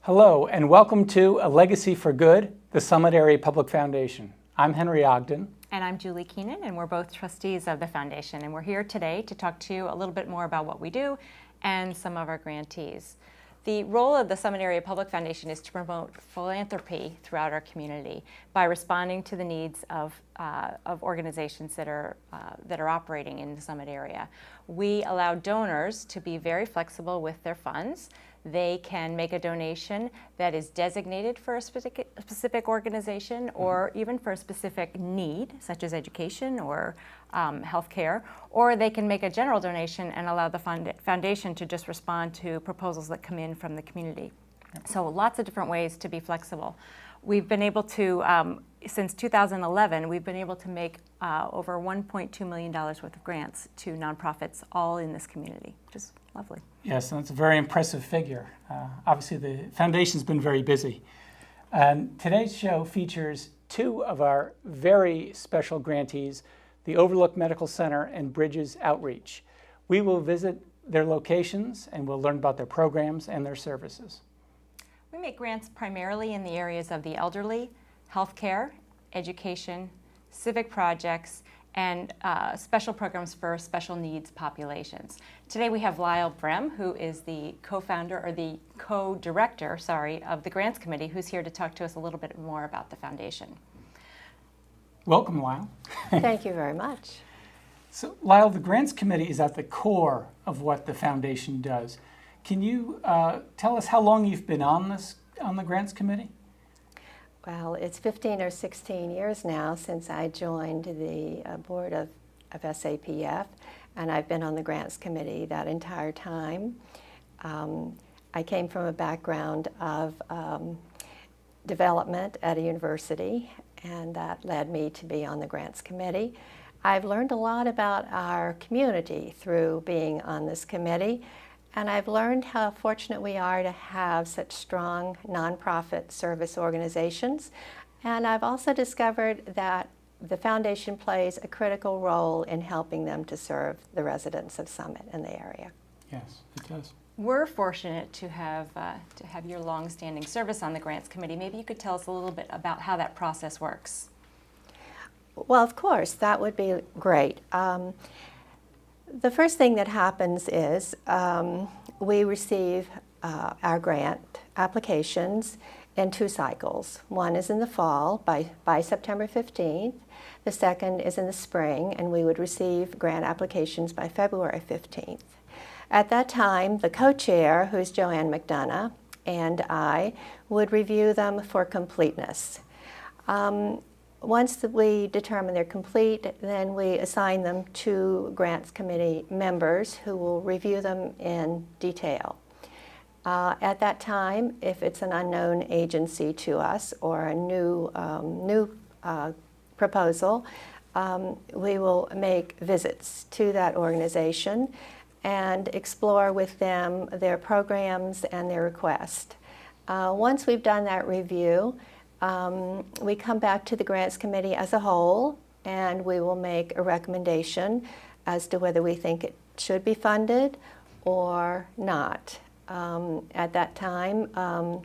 Hello, and welcome to A Legacy for Good, the Summit Area Public Foundation. I'm Henry Ogden. And I'm Julie Keenan, and we're both trustees of the foundation. And we're here today to talk to you a little bit more about what we do and some of our grantees. The role of the Summit Area Public Foundation is to promote philanthropy throughout our community by responding to the needs of organizations that are operating in the Summit area. We allow donors to be very flexible with their funds. They can make a donation that is designated for a specific organization or even for a specific need, such as education or healthcare, or they can make a general donation and allow the foundation to just respond to proposals that come in from the community. So lots of different ways to be flexible. We've been able to, since 2011, we've been able to make over $1.2 million worth of grants to nonprofits all in this community, which is lovely. Yes, and it's a very impressive figure. Obviously, the foundation's been very busy. Today's show features two of our very special grantees, the Overlook Medical Center and Bridges Outreach. We will visit their locations and we'll learn about their programs and their services. We make grants primarily in the areas of the elderly, healthcare, education, civic projects, and special programs for special needs populations. Today we have Lyle Brem, who is the co-founder or the co-director, of the Grants Committee, who's here to talk to us a little bit more about the foundation. Welcome, Lyle. Thank you very much. So, Lyle, the Grants Committee is at the core of what the foundation does. Can you tell us how long you've been on the Grants Committee? Well, it's 15 or 16 years now since I joined the board of SAPF, and I've been on the Grants Committee that entire time. I came from a background of development at a university, and that led me to be on the Grants Committee. I've learned a lot about our community through being on this committee, and I've learned how fortunate we are to have such strong nonprofit service organizations. And I've also discovered that the foundation plays a critical role in helping them to serve the residents of Summit and the area. Yes, it does. We're fortunate to have your long-standing service on the Grants Committee. Maybe you could tell us a little bit about how that process works. Well, of course, that would be great. The first thing that happens is we receive our grant applications in two cycles. One is in the fall by September 15th. The second is in the spring, and we would receive grant applications by February 15th. At that time, the co-chair, who's Joanne McDonough, and I would review them for completeness. Once we determine they're complete, then we assign them to Grants Committee members who will review them in detail. At that time, if it's an unknown agency to us or a new proposal, we will make visits to that organization and explore with them their programs and their request. Once we've done that review, we come back to the Grants Committee as a whole, and we will make a recommendation as to whether we think it should be funded or not. At that time,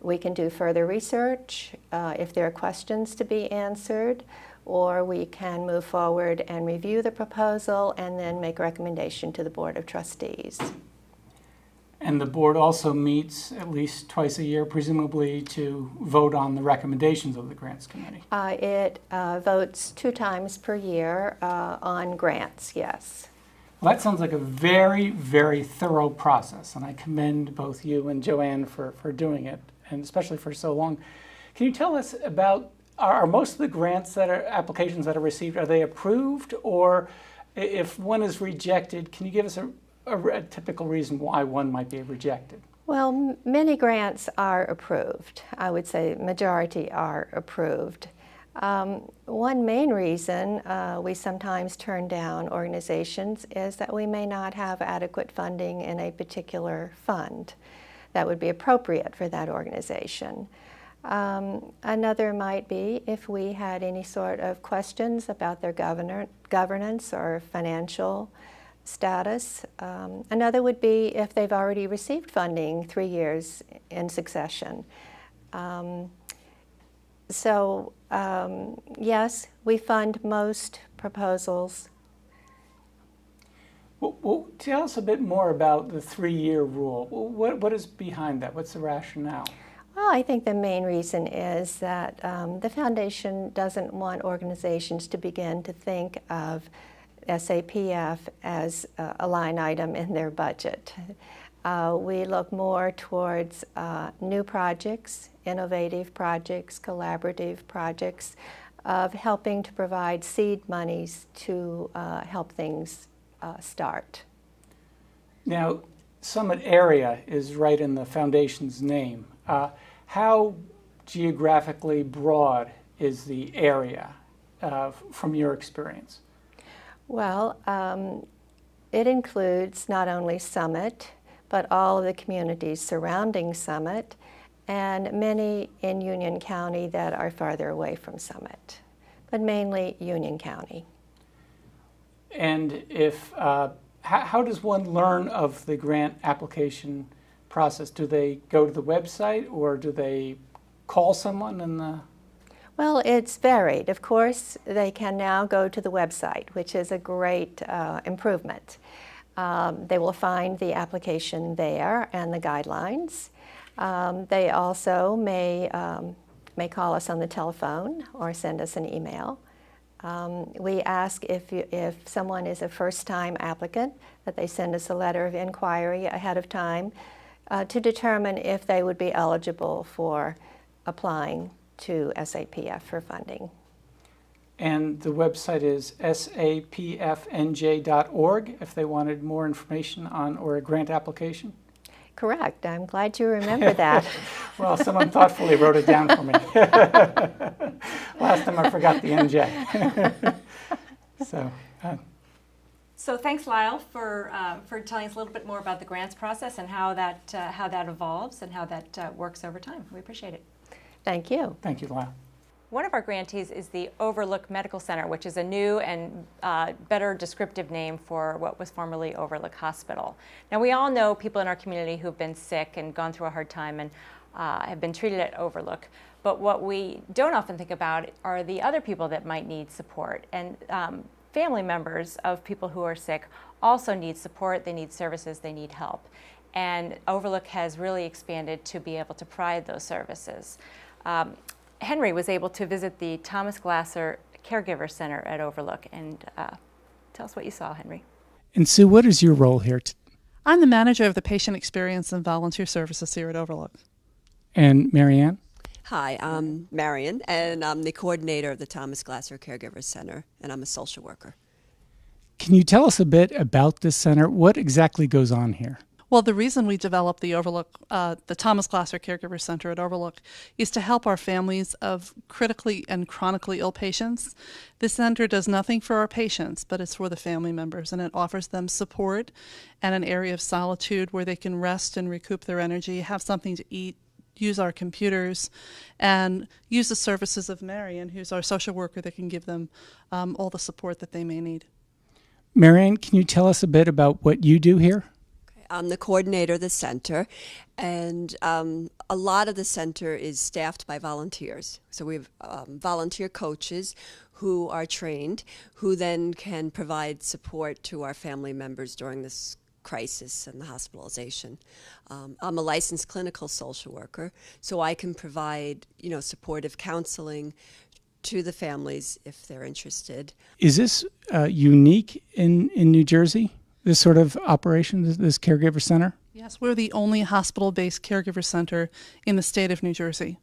we can do further research if there are questions to be answered, or we can move forward and review the proposal and then make a recommendation to the Board of Trustees. And the board also meets at least twice a year, presumably, to vote on the recommendations of the Grants Committee. It votes 2 times per year on grants, yes. Well, that sounds like a very, very thorough process, and I commend both you and Joanne for doing it, and especially for so long. Can you tell us about, are most of the grants applications that are received, are they approved? Or if one is rejected, can you give us a typical reason why one might be rejected? Well, many grants are approved. I would say majority are approved. One main reason we sometimes turn down organizations is that we may not have adequate funding in a particular fund that would be appropriate for that organization. Another might be if we had any sort of questions about their governance or financial status. Another would be if they've already received funding 3 years in succession. Yes, we fund most proposals. Well, tell us a bit more about the 3-year rule. What is behind that? What's the rationale? Well, I think the main reason is that the foundation doesn't want organizations to begin to think of SAPF as a line item in their budget. We look more towards new projects, innovative projects, collaborative projects, of helping to provide seed monies to help things start. Now, Summit area is right in the foundation's name. How geographically broad is the area from your experience? Well, it includes not only Summit, but all of the communities surrounding Summit, and many in Union County that are farther away from Summit, but mainly Union County. And how does one learn of the grant application process? Do they go to the website or do they call someone in the... Well, it's varied. Of course, they can now go to the website, which is a great improvement. They will find the application there and the guidelines. They also may call us on the telephone or send us an email. We ask if someone is a first-time applicant that they send us a letter of inquiry ahead of time to determine if they would be eligible for applying to SAPF for funding. And the website is sapfnj.org if they wanted more information on or a grant application? Correct. I'm glad you remember that. Well, someone thoughtfully wrote it down for me. Last time I forgot the NJ. So thanks, Lyle, for telling us a little bit more about the grants process and how that evolves and how that works over time. We appreciate it. Thank you. Thank you, Lyle. One of our grantees is the Overlook Medical Center, which is a new and better descriptive name for what was formerly Overlook Hospital. Now, we all know people in our community who've been sick and gone through a hard time and have been treated at Overlook. But what we don't often think about are the other people that might need support. And family members of people who are sick also need support, they need services, they need help. And Overlook has really expanded to be able to provide those services. Henry was able to visit the Thomas Glasser Caregiver Center at Overlook, and tell us what you saw, Henry. And Sue, what is your role here? I'm the manager of the Patient Experience and Volunteer Services here at Overlook. And Marianne? Hi, I'm Marion, and I'm the coordinator of the Thomas Glasser Caregiver Center, and I'm a social worker. Can you tell us a bit about this center? What exactly goes on here? Well, the reason we developed the Thomas Glasser Caregiver Center at Overlook is to help our families of critically and chronically ill patients. This center does nothing for our patients, but it's for the family members, and it offers them support and an area of solitude where they can rest and recoup their energy, have something to eat, use our computers, and use the services of Marion, who's our social worker that can give them all the support that they may need. Marianne, can you tell us a bit about what you do here? I'm the coordinator of the center, and a lot of the center is staffed by volunteers. So we have volunteer coaches who are trained, who then can provide support to our family members during this crisis and the hospitalization. I'm a licensed clinical social worker, so I can provide, supportive counseling to the families if they're interested. Is this unique in New Jersey? This sort of operation, this caregiver center? Yes, we're the only hospital-based caregiver center in the state of New Jersey.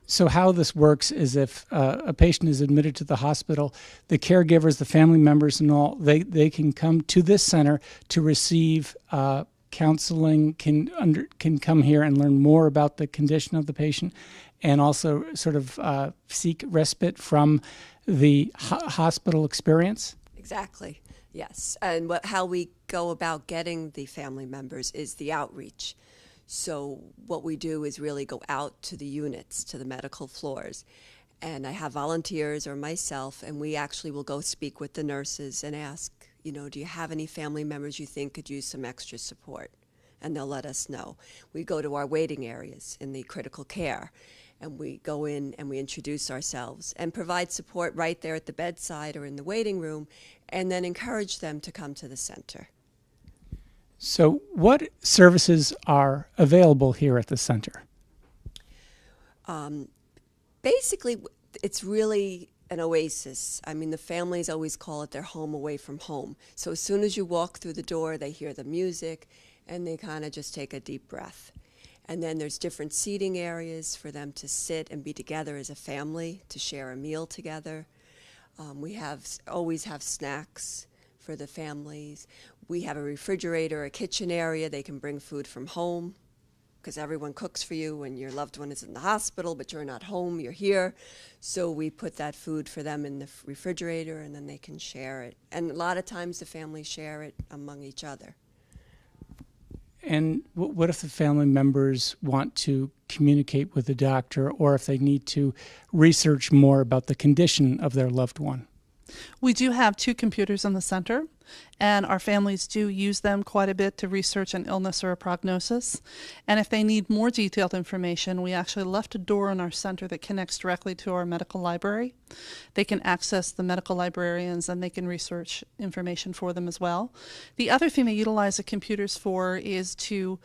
So how this works is if a patient is admitted to the hospital, the caregivers, the family members and all, they can come to this center to receive counseling, can come here and learn more about the condition of the patient, and also sort of seek respite from the hospital experience? Exactly. Yes, and how we go about getting the family members is the outreach. So what we do is really go out to the units, to the medical floors, and I have volunteers or myself, and we actually will go speak with the nurses and ask, do you have any family members you think could use some extra support? And they'll let us know. We go to our waiting areas in the critical care, and we go in and we introduce ourselves and provide support right there at the bedside or in the waiting room, and then encourage them to come to the center. So what services are available here at the center? Basically, it's really an oasis. I mean, the families always call it their home away from home. So as soon as you walk through the door, they hear the music, and they kind of just take a deep breath. And then there's different seating areas for them to sit and be together as a family, to share a meal together. We always have snacks for the families. We have a refrigerator, a kitchen area. They can bring food from home, because everyone cooks for you when your loved one is in the hospital, but you're not home, you're here. So we put that food for them in the refrigerator, and then they can share it. And a lot of times the families share it among each other. And what if the family members want to communicate with the doctor, or if they need to research more about the condition of their loved one? We do have 2 computers in the center, and our families do use them quite a bit to research an illness or a prognosis. And if they need more detailed information, we actually left a door in our center that connects directly to our medical library. They can access the medical librarians, and they can research information for them as well. The other thing they utilize the computers for is to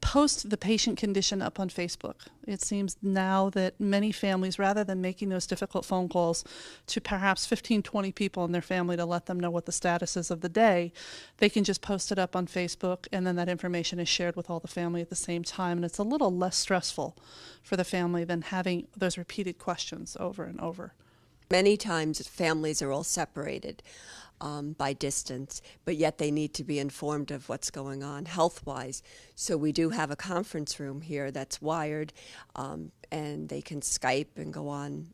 post the patient condition up on Facebook. It seems now that many families, rather than making those difficult phone calls to perhaps 15, 20 people in their family to let them know what the status is of the day, they can just post it up on Facebook, and then that information is shared with all the family at the same time. And it's a little less stressful for the family than having those repeated questions over and over. Many times families are all separated by distance, but yet they need to be informed of what's going on health-wise. So we do have a conference room here that's wired, and they can Skype and go on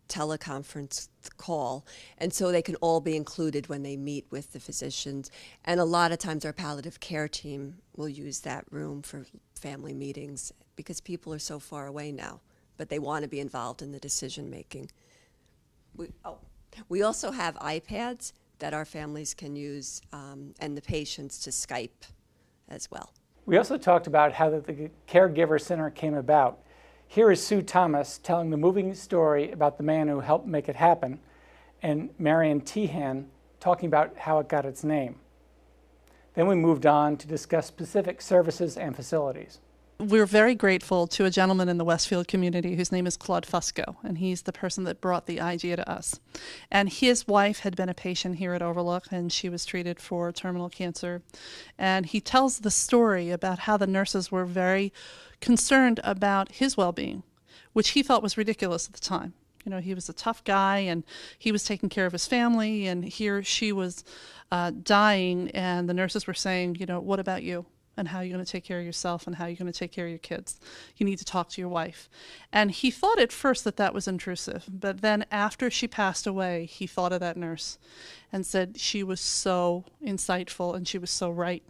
teleconference call, and so they can all be included when they meet with the physicians. And a lot of times our palliative care team will use that room for family meetings, because people are so far away now, but they want to be involved in the decision making. We also have iPads that our families can use, and the patients to Skype as well. We also talked about how the Caregiver Center came about. Here is Sue Thomas telling the moving story about the man who helped make it happen, and Marion Tehan talking about how it got its name. Then we moved on to discuss specific services and facilities. We're very grateful to a gentleman in the Westfield community whose name is Claude Fusco, and he's the person that brought the idea to us. And his wife had been a patient here at Overlook, and she was treated for terminal cancer. And he tells the story about how the nurses were very concerned about his well-being, which he felt was ridiculous at the time. You know, he was a tough guy, and he was taking care of his family, and here she was dying, and the nurses were saying, you know, what about you? And how are you going to take care of yourself, and how are you going to take care of your kids? You need to talk to your wife. And he thought at first that that was intrusive, but then after she passed away, he thought of that nurse and said she was so insightful and she was so right.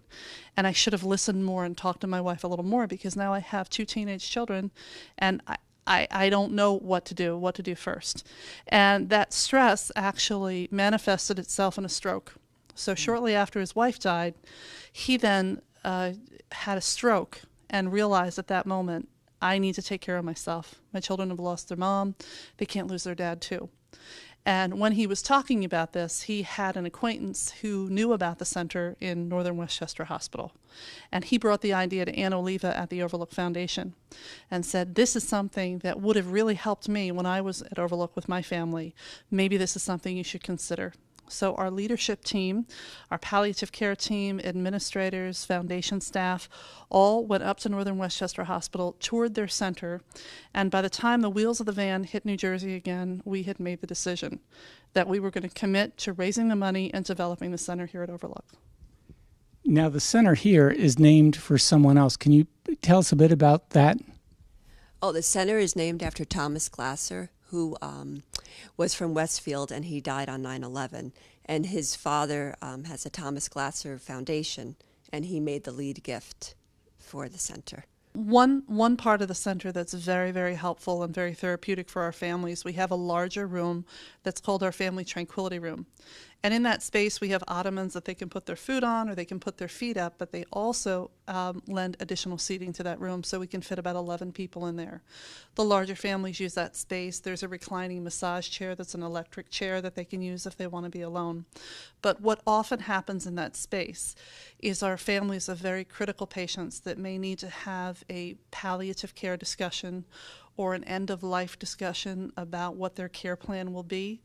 And I should have listened more and talked to my wife a little more, because now I have 2 teenage children, and I don't know what to do first. And that stress actually manifested itself in a stroke. So shortly after his wife died, he then had a stroke and realized at that moment, I need to take care of myself. My children have lost their mom. They can't lose their dad too. And when he was talking about this, he had an acquaintance who knew about the center in Northern Westchester Hospital. And he brought the idea to Ann Oliva at the Overlook Foundation and said, this is something that would have really helped me when I was at Overlook with my family. Maybe this is something you should consider. So our leadership team, our palliative care team, administrators, foundation staff, all went up to Northern Westchester Hospital, toured their center, and by the time the wheels of the van hit New Jersey again, we had made the decision that we were going to commit to raising the money and developing the center here at Overlook. Now, the center here is named for someone else. Can you tell us a bit about that? Oh, the center is named after Thomas Glasser, who was from Westfield, and he died on 9/11. And his father has a Thomas Glasser Foundation, and he made the lead gift for the center. One part of the center that's very, very helpful and very therapeutic for our families, we have a larger room that's called our Family Tranquility Room. And in that space, we have ottomans that they can put their food on or they can put their feet up, but they also lend additional seating to that room, so we can fit about 11 people in there. The larger families use that space. There's a reclining massage chair that's an electric chair that they can use if they want to be alone. But what often happens in that space is our families of very critical patients that may need to have a palliative care discussion or an end-of-life discussion about what their care plan will be.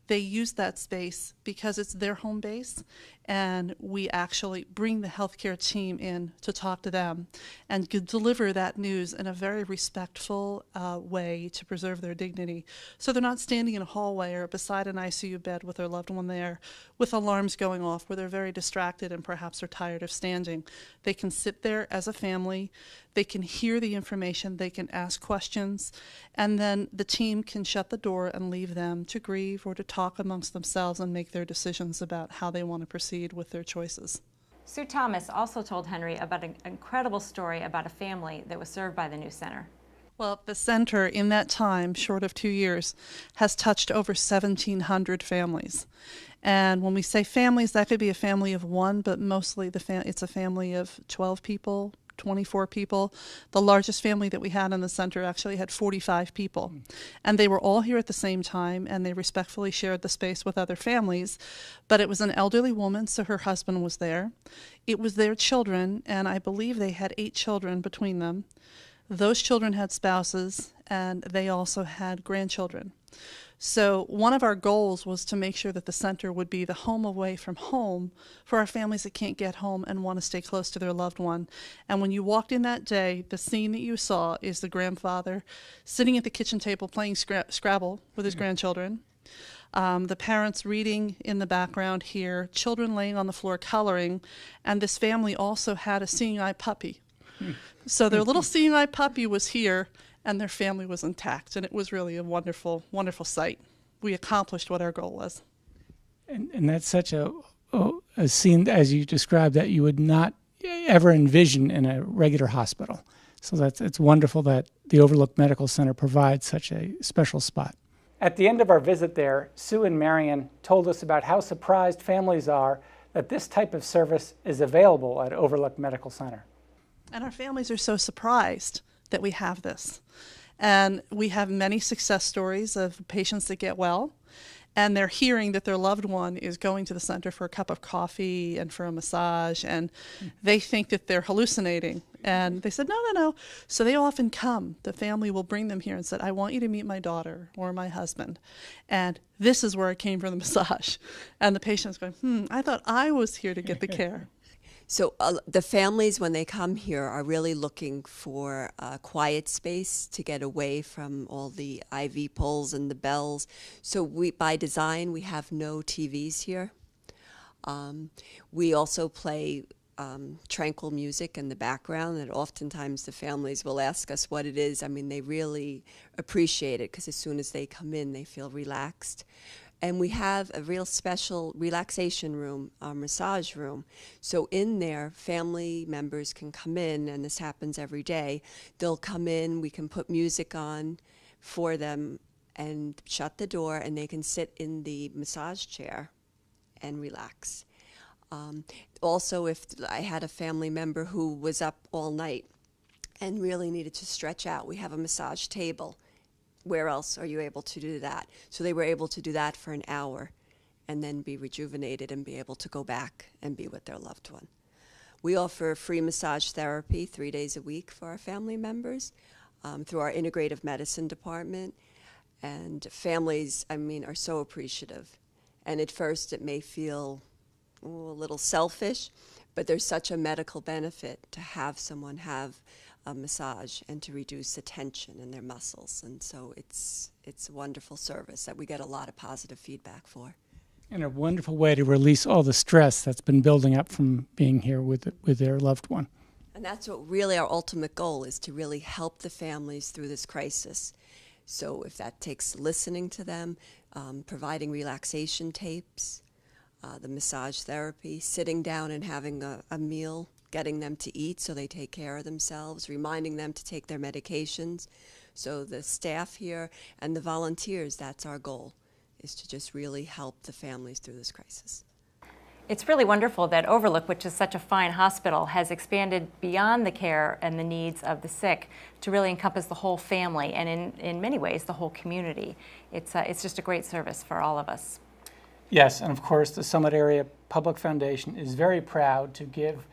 They use that space because it's their home base, and we actually bring the healthcare team in to talk to them and deliver that news in a very respectful way to preserve their dignity. So they're not standing in a hallway or beside an ICU bed with their loved one there with alarms going off where they're very distracted and perhaps are tired of standing. They can sit there as a family, they can hear the information, they can ask questions, and then the team can shut the door and leave them to grieve or to talk amongst themselves and make their decisions about how they want to proceed with their choices. Sue Thomas also told Henry about an incredible story about a family that was served by the new center. Well, the center in that time, short of 2 years, has touched over 1,700 families. And when we say families, that could be a family of one, but mostly it's a family of 12 people, 24 people. The largest family that we had in the center actually had 45 people. And they were all here at the same time, and they respectfully shared the space with other families. But it was an elderly woman, so her husband was there. It was their children, and I believe they had 8 children between them. Those children had spouses, and they also had grandchildren. So one of our goals was to make sure that the center would be the home away from home for our families that can't get home and want to stay close to their loved one. And when you walked in that day, the scene that you saw is the grandfather sitting at the kitchen table playing Scrabble with his grandchildren. The parents reading in the background here, children laying on the floor coloring, and this family also had a seeing eye puppy. So their little seeing eye puppy was here, and their family was intact, and it was really a wonderful, wonderful sight. We accomplished what our goal was. And that's such a scene, as you described, that you would not ever envision in a regular hospital. So it's wonderful that the Overlook Medical Center provides such a special spot. At the end of our visit there, Sue and Marion told us about how surprised families are that this type of service is available at Overlook Medical Center. And our families are so surprised that we have this. And we have many success stories of patients that get well, and they're hearing that their loved one is going to the center for a cup of coffee and for a massage, and they think that they're hallucinating. And they said, no. So they often come. The family will bring them here and said, I want you to meet my daughter or my husband. And this is where I came for the massage. And the patient's going, I thought I was here to get the care. So the families, when they come here, are really looking for a quiet space to get away from all the IV pulls and the bells. So by design, we have no TVs here. We also play tranquil music in the background, and oftentimes the families will ask us what it is. I mean, they really appreciate it because as soon as they come in, they feel relaxed. And we have a real special relaxation room, a massage room. So in there, family members can come in, and this happens every day. They'll come in, we can put music on for them and shut the door, and they can sit in the massage chair and relax. Also, if I had a family member who was up all night and really needed to stretch out, we have a massage table. Where else are you able to do that? So they were able to do that for an hour and then be rejuvenated and be able to go back and be with their loved one. We offer free massage therapy 3 days a week for our family members through our integrative medicine department. And families, are so appreciative. And at first it may feel a little selfish, but there's such a medical benefit to have someone have a massage and to reduce the tension in their muscles. And so it's a wonderful service that we get a lot of positive feedback for. And a wonderful way to release all the stress that's been building up from being here with their loved one. And that's what really our ultimate goal is, to really help the families through this crisis. So if that takes listening to them, providing relaxation tapes, the massage therapy, sitting down and having a meal, getting them to eat so they take care of themselves, reminding them to take their medications. So the staff here and the volunteers, that's our goal, is to just really help the families through this crisis. It's really wonderful that Overlook, which is such a fine hospital, has expanded beyond the care and the needs of the sick to really encompass the whole family and in many ways the whole community. It's just a great service for all of us. Yes, and of course the Summit Area Public Foundation is very proud to give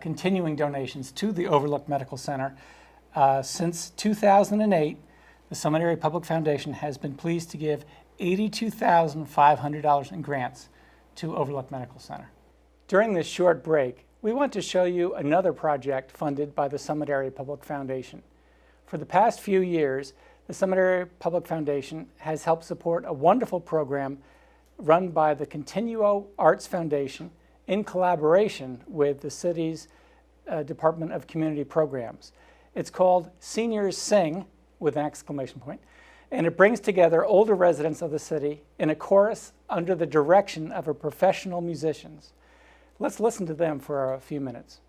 continuing donations to the Overlook Medical Center. Since 2008, the Summit Area Public Foundation has been pleased to give $82,500 in grants to Overlook Medical Center. During this short break, we want to show you another project funded by the Summit Area Public Foundation. For the past few years, the Summit Area Public Foundation has helped support a wonderful program run by the Continuo Arts Foundation in collaboration with the city's Department of Community Programs. It's called Seniors Sing, with an exclamation point, and it brings together older residents of the city in a chorus under the direction of professional musicians. Let's listen to them for a few minutes.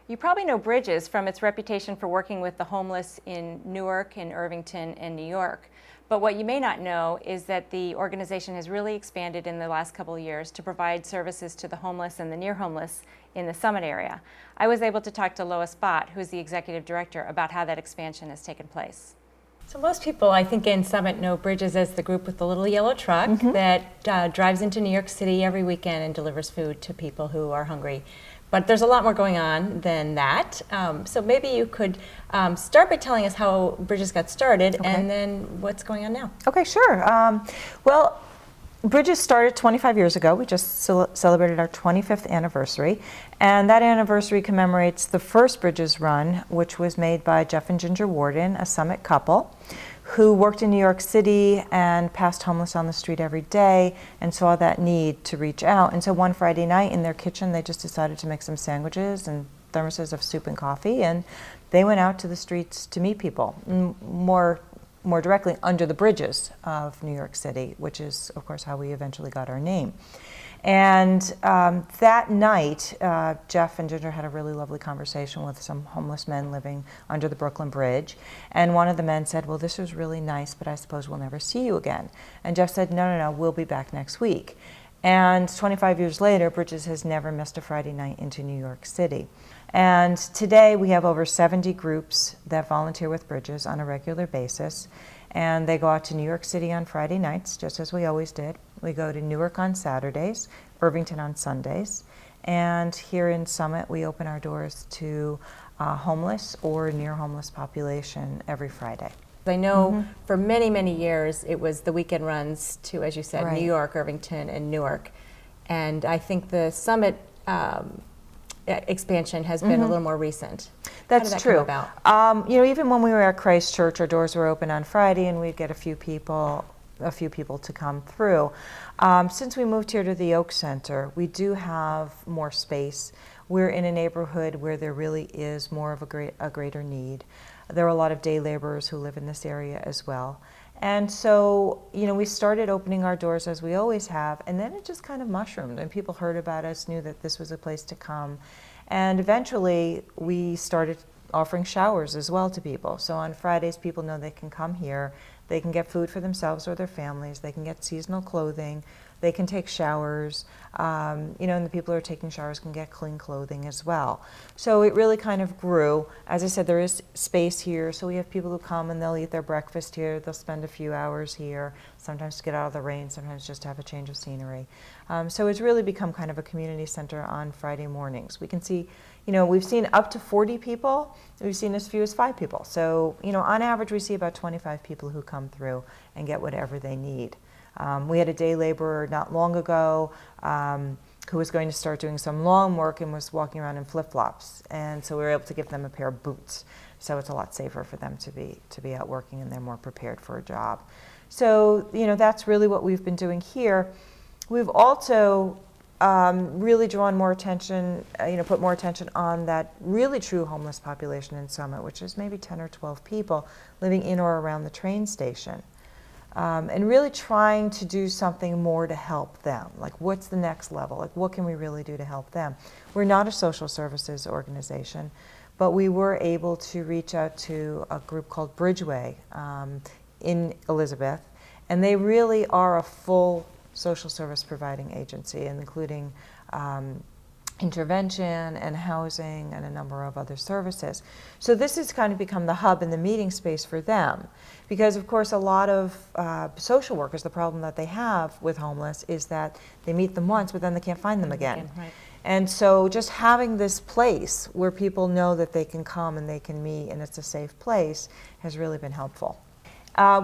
You probably know Bridges from its reputation for working with the homeless in Newark, in Irvington, and New York. But what you may not know is that the organization has really expanded in the last couple of years to provide services to the homeless and the near homeless in the Summit area. I was able to talk to Lois Bott, who's the executive director, about how that expansion has taken place. So most people, I think, in Summit know Bridges as the group with the little yellow truck that drives into New York City every weekend and delivers food to people who are hungry. But there's a lot more going on than that. So maybe you could start by telling us how Bridges got started and then what's going on now. Okay, sure. Well, Bridges started 25 years ago. We just celebrated our 25th anniversary. And that anniversary commemorates the first Bridges run, which was made by Jeff and Ginger Warden, a Summit couple, who worked in New York City and passed homeless on the street every day and saw that need to reach out. And so one Friday night in their kitchen, they just decided to make some sandwiches and thermoses of soup and coffee, and they went out to the streets to meet people, more directly under the bridges of New York City, which is, of course, how we eventually got our name. And that night, Jeff and Ginger had a really lovely conversation with some homeless men living under the Brooklyn Bridge. And one of the men said, well, this was really nice, but I suppose we'll never see you again. And Jeff said, no, we'll be back next week. And 25 years later, Bridges has never missed a Friday night into New York City. And today we have over 70 groups that volunteer with Bridges on a regular basis. And they go out to New York City on Friday nights, just as we always did. We go to Newark on Saturdays, Irvington on Sundays. And here in Summit, we open our doors to homeless or near homeless population every Friday. I know for many, many years it was the weekend runs to, as you said, Right. New York, Irvington, and Newark. And I think the Summit expansion has been a little more recent. That's How did that true. come about? Even when we were at Christ Church, our doors were open on Friday, and we'd get a few people to come through. Since we moved here to the Oak Center, we do have more space. We're in a neighborhood where there really is more of a greater need. There are a lot of day laborers who live in this area as well. And so, we started opening our doors as we always have, and then it just kind of mushroomed, and people heard about us, knew that this was a place to come. And eventually, we started offering showers as well to people. So on Fridays, people know they can come here, they can get food for themselves or their families, they can get seasonal clothing, they can take showers, and the people who are taking showers can get clean clothing as well. So it really kind of grew. As I said, there is space here, so we have people who come and they'll eat their breakfast here, they'll spend a few hours here, sometimes to get out of the rain, sometimes just to have a change of scenery. So it's really become kind of a community center on Friday mornings. We can see, we've seen up to 40 people, we've seen as few as 5 people. So, on average, we see about 25 people who come through and get whatever they need. We had a day laborer not long ago who was going to start doing some lawn work and was walking around in flip-flops. And so we were able to give them a pair of boots. So it's a lot safer for them to be out working, and they're more prepared for a job. So, that's really what we've been doing here. We've also really drawn more attention, put more attention on that really true homeless population in Summit, which is maybe 10 or 12 people living in or around the train station. And really trying to do something more to help them. Like, what's the next level? Like, what can we really do to help them? We're not a social services organization, but we were able to reach out to a group called Bridgeway in Elizabeth, and they really are a full social service providing agency, including intervention and housing and a number of other services. So this has kind of become the hub and the meeting space for them, because of course a lot of social workers, the problem that they have with homeless is that they meet them once but then they can't find them again. Right. And so just having this place where people know that they can come and they can meet and it's a safe place has really been helpful.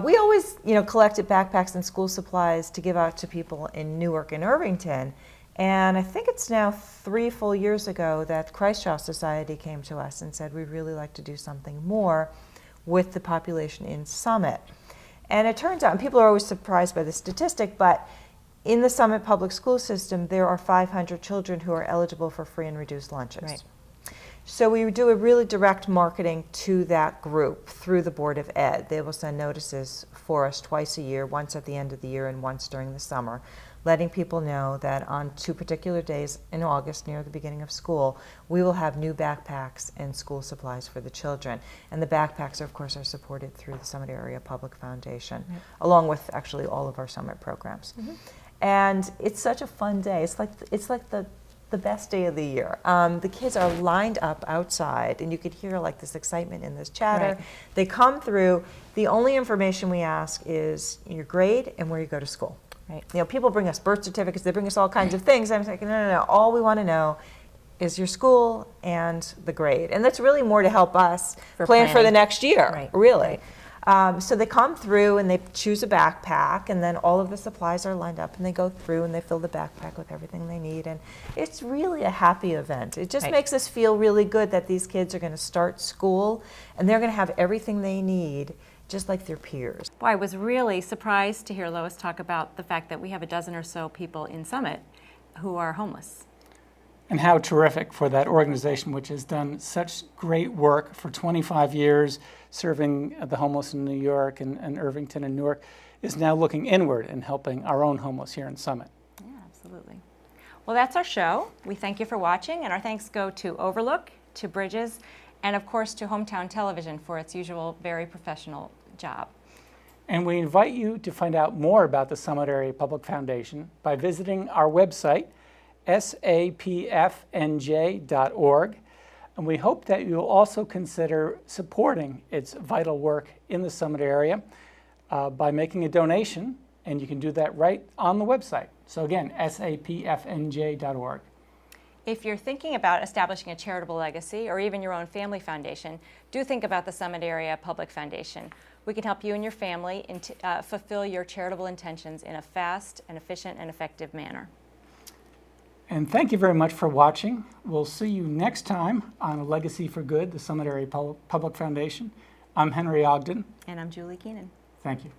We always collected backpacks and school supplies to give out to people in Newark and Irvington. And I think it's now 3 full years ago that Christ Child Society came to us and said, we'd really like to do something more with the population in Summit. And it turns out, and people are always surprised by the statistic, but in the Summit public school system, there are 500 children who are eligible for free and reduced lunches. Right. So we do a really direct marketing to that group through the Board of Ed. They will send notices for us twice a year, once at the end of the year and once during the summer, letting people know that on 2 particular days in August, near the beginning of school, we will have new backpacks and school supplies for the children. And the backpacks, of course, are supported through the Summit Area Public Foundation, along with actually all of our Summit programs. And it's such a fun day. It's like the best day of the year. The kids are lined up outside, and you could hear like this excitement and this chatter. Right. They come through. The only information we ask is your grade and where you go to school. Right. People bring us birth certificates, they bring us all kinds of things. I'm like, no. All we want to know is your school and the grade. And that's really more to help us plan for the planning. next year, Right. really. So they come through and they choose a backpack, and then all of the supplies are lined up, and they go through and they fill the backpack with everything they need. And it's really a happy event. It just Right. makes us feel really good that these kids are going to start school and they're going to have everything they need, just like their peers. Boy, I was really surprised to hear Lois talk about the fact that we have a dozen or so people in Summit who are homeless. And how terrific for that organization, which has done such great work for 25 years, serving the homeless in New York and Irvington and Newark, is now looking inward and helping our own homeless here in Summit. Yeah, absolutely. Well, that's our show. We thank you for watching, and our thanks go to Overlook, to Bridges, and of course to Hometown Television for its usual very professional job. And we invite you to find out more about the Summit Area Public Foundation by visiting our website, sapfnj.org. And we hope that you'll also consider supporting its vital work in the Summit area by making a donation, and you can do that right on the website. So again, sapfnj.org. If you're thinking about establishing a charitable legacy or even your own family foundation, do think about the Summit Area Public Foundation. We can help you and your family fulfill your charitable intentions in a fast and efficient and effective manner. And thank you very much for watching. We'll see you next time on A Legacy for Good, the Summit Area Public Foundation. I'm Henry Ogden. And I'm Julie Keenan. Thank you.